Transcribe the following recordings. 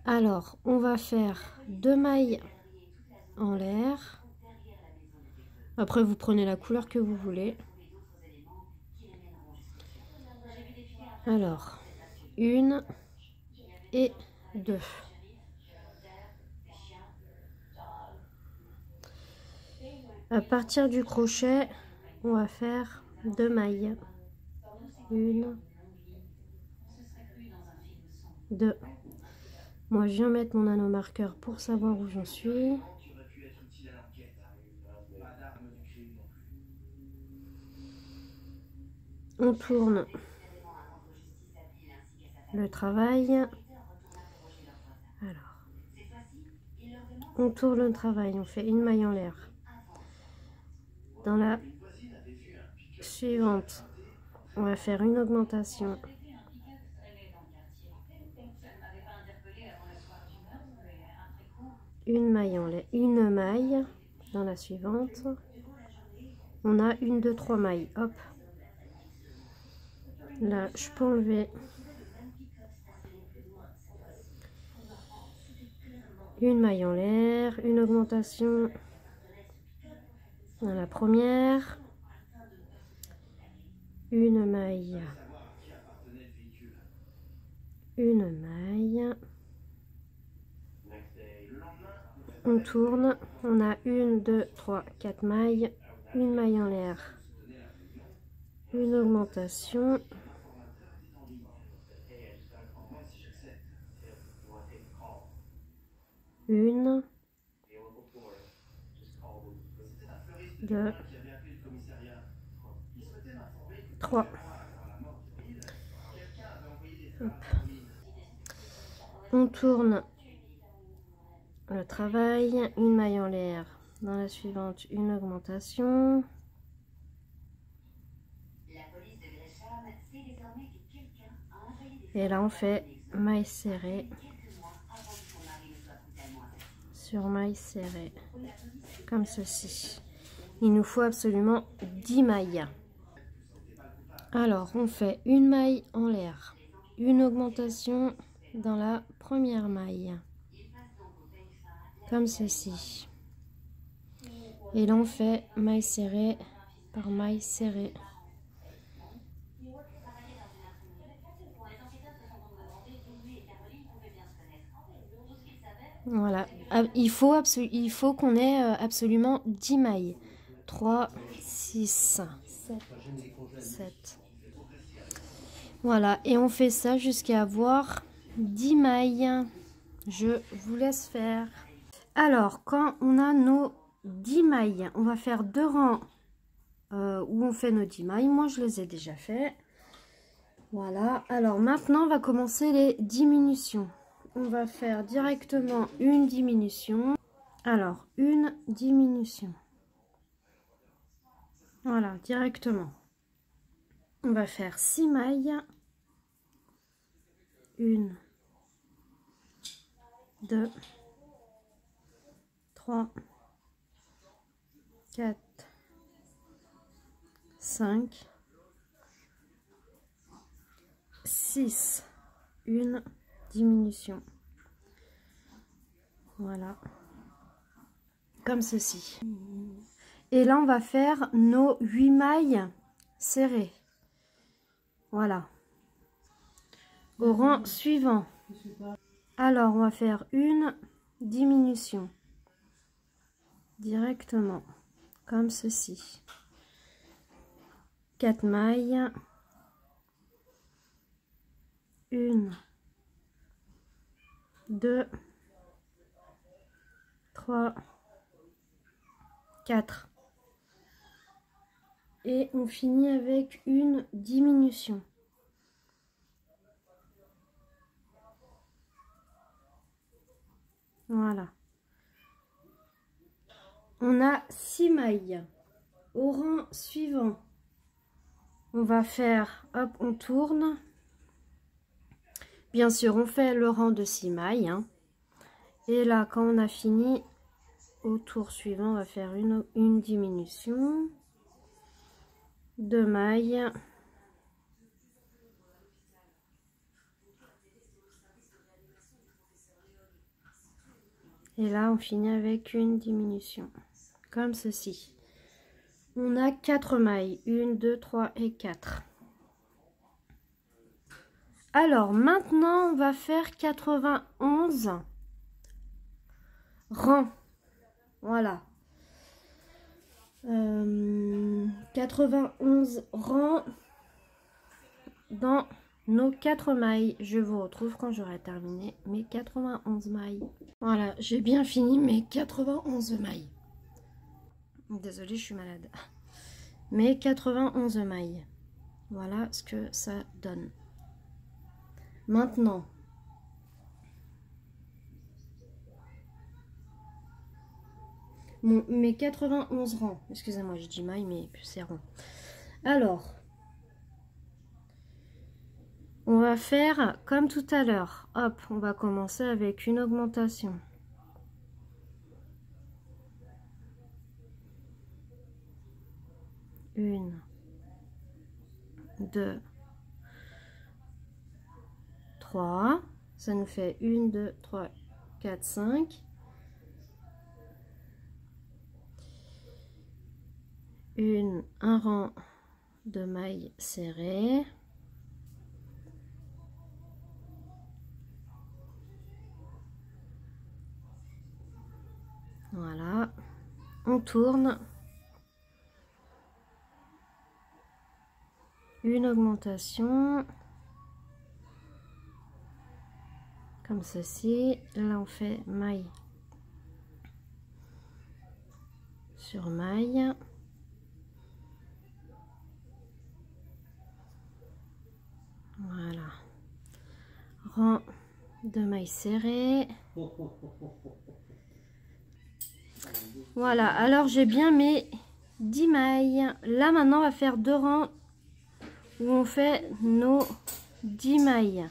Alors, on va faire 2 mailles en l'air. Après, vous prenez la couleur que vous voulez. Alors, 1 et 2. À partir du crochet, on va faire 2 mailles. 1, 2. Moi, je viens mettre mon anneau marqueur pour savoir où j'en suis. On tourne le travail. Alors, on tourne le travail, on fait une maille en l'air. Dans la suivante, on va faire une augmentation. Une maille en l'air, une maille dans la suivante. On a 1, 2, 3 mailles. Hop. Là, je peux enlever une maille en l'air, une augmentation dans la première, une maille, on tourne, on a 1, 2, 3, 4 mailles, une maille en l'air, une augmentation, une, 2, 3. Hop. On tourne le travail, une maille en l'air, dans la suivante une augmentation, et là on fait maille serrée sur maille serrée comme ceci. Il nous faut absolument 10 mailles. Alors on fait une maille en l'air, une augmentation dans la première maille comme ceci, et là on fait maille serrée par maille serrée. Voilà, il faut qu'on ait absolument 10 mailles. 3, 6, 7. Voilà, et on fait ça jusqu'à avoir 10 mailles. Je vous laisse faire. Alors, quand on a nos 10 mailles, on va faire 2 rangs où on fait nos 10 mailles. Moi, je les ai déjà fait. Voilà, alors maintenant, on va commencer les diminutions. On va faire directement une diminution. Alors, une diminution. Voilà, directement. On va faire 6 mailles. 1, 2, 3, 4, 5, 6. Une diminution. Voilà. Comme ceci. Et là, on va faire nos 8 mailles serrées. Voilà. Au rang suivant. Alors, on va faire une diminution. Directement. Comme ceci. 4 mailles. 1, 2, 3, 4. Et on finit avec une diminution. Voilà. On a 6 mailles. Au rang suivant, on va faire, hop, on tourne. Bien sûr, on fait le rang de 6 mailles. Hein. Et là, quand on a fini, au tour suivant, on va faire une diminution. 2 mailles. Et là, on finit avec une diminution, comme ceci. On a 4 mailles, 1, 2, 3 et 4. Alors, maintenant, on va faire 91 rangs. Voilà. 91 rangs dans nos 4 mailles. Je vous retrouve quand j'aurai terminé mes 91 mailles. Voilà, j'ai bien fini mes 91 mailles. Désolée, je suis malade. Mes 91 mailles. Voilà ce que ça donne. Maintenant, mes 91 rangs. Excusez-moi, je dis mailles, mais c'est rond. Alors, on va faire comme tout à l'heure. Hop, on va commencer avec une augmentation. Une, 2, 3. Ça nous fait 1, 2, 3, 4, 5. Un rang de mailles serrées. Voilà, on tourne. Une augmentation. Comme ceci. Là, on fait maille sur maille. Voilà. Rang de mailles serrées. Voilà, alors j'ai bien mes 10 mailles. Là, maintenant, on va faire 2 rangs où on fait nos 10 mailles.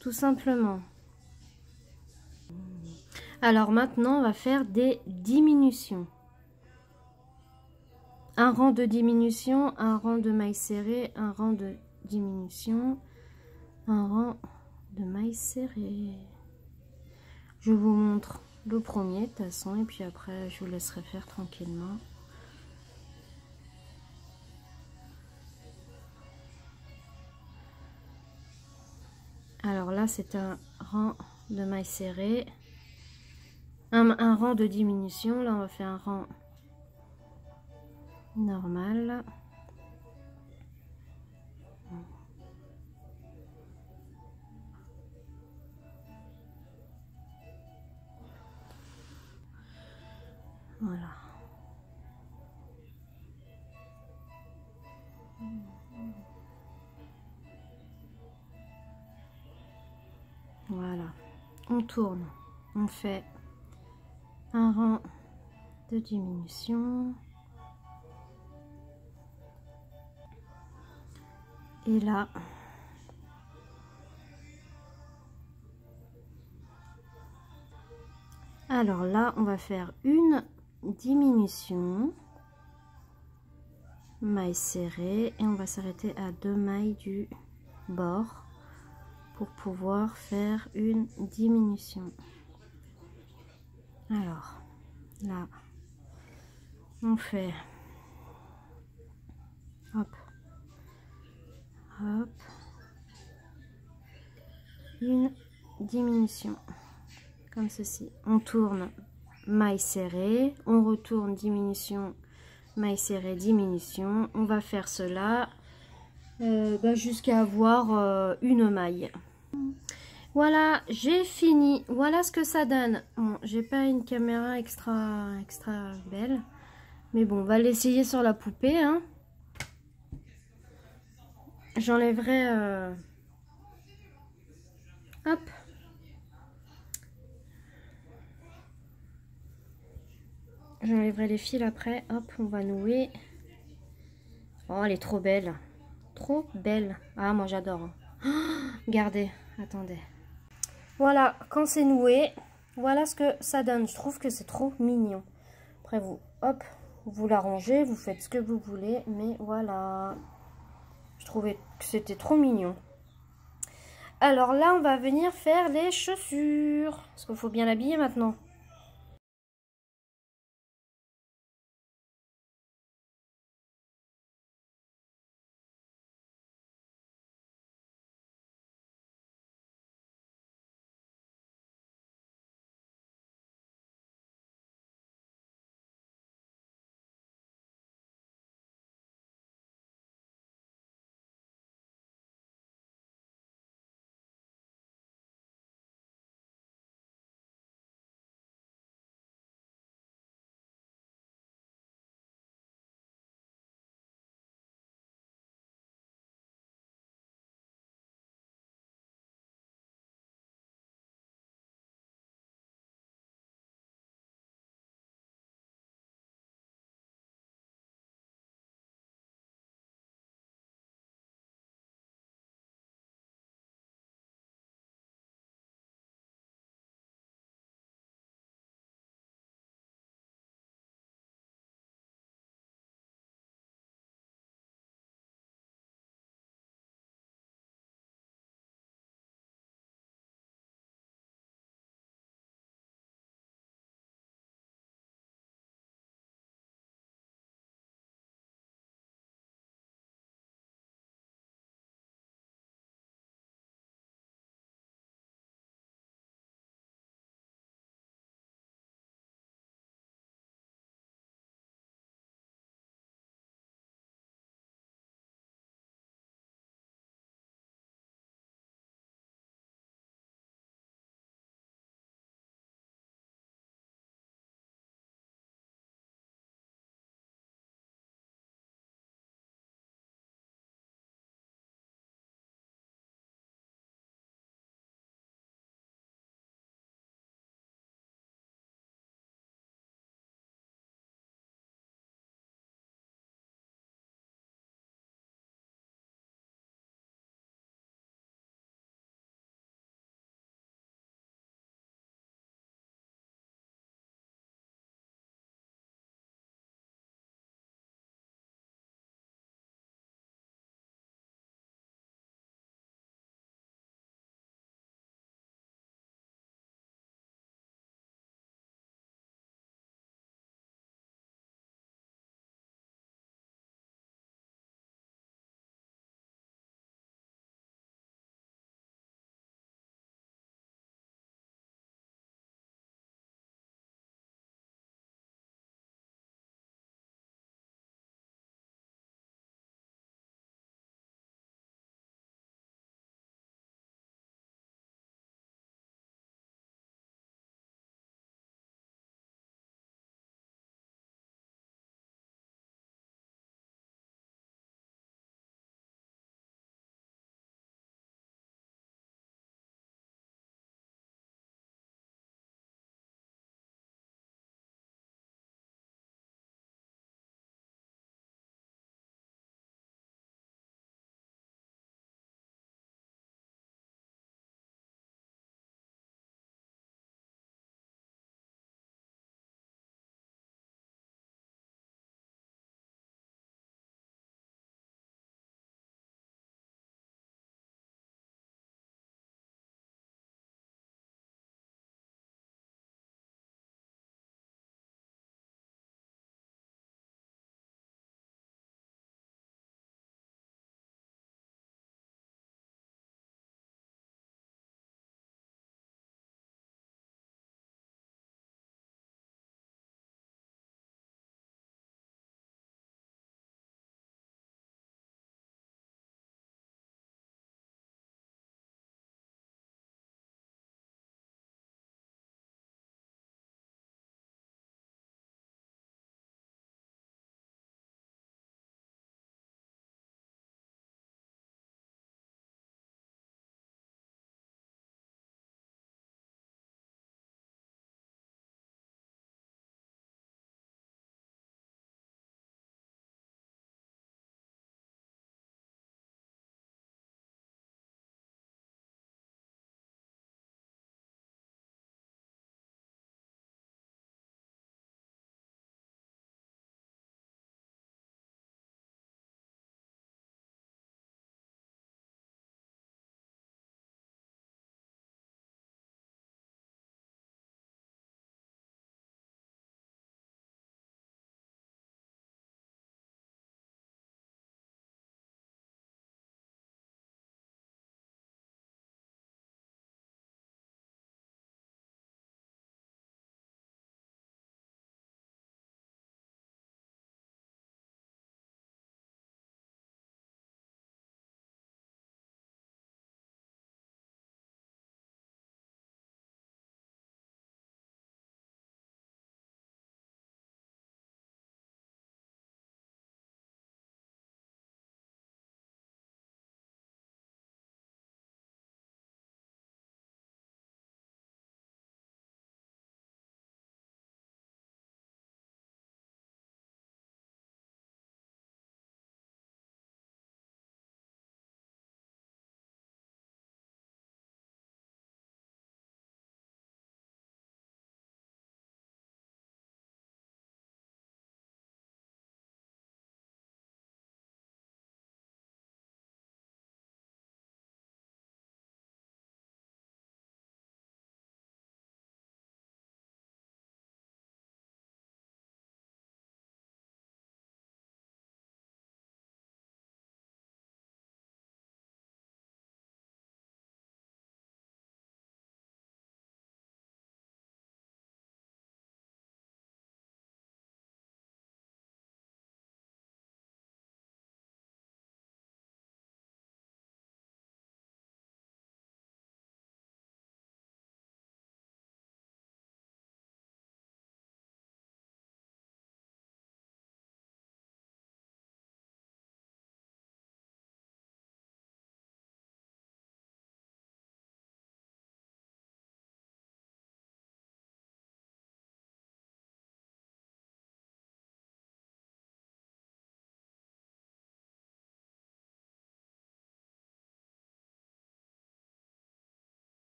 Tout simplement. Alors maintenant, on va faire des diminutions. Un rang de diminution, un rang de mailles serrées, un rang de diminution, un rang de mailles serrées. Je vous montre le premier de toute façon et puis après je vous laisserai faire tranquillement. Alors là, c'est un rang de mailles serrées, un rang de diminution. Là, on va faire un rang normal. Voilà. Voilà. On tourne. On fait un rang de diminution. Et là, alors là, on va faire une diminution, maille serrée, et on va s'arrêter à 2 mailles du bord pour pouvoir faire une diminution. Alors là, on fait hop, hop, une diminution comme ceci. On tourne, maille serrée, on retourne, diminution, maille serrée, diminution. On va faire cela jusqu'à avoir une maille. Voilà, j'ai fini. Voilà ce que ça donne. Bon, j'ai pas une caméra extra belle, mais bon, on va l'essayer sur la poupée, hein. J'enlèverai hop, j'enlèverai les fils après. Hop, on va nouer. Oh, elle est trop belle, trop belle. Ah, moi j'adore. Oh, regardez, attendez. Voilà, quand c'est noué, voilà ce que ça donne. Je trouve que c'est trop mignon. Après vous, hop, vous l'arrangez, vous faites ce que vous voulez, mais voilà. Je trouvais que c'était trop mignon. Alors là, on va venir faire les chaussures. Parce qu'il faut bien l'habiller maintenant.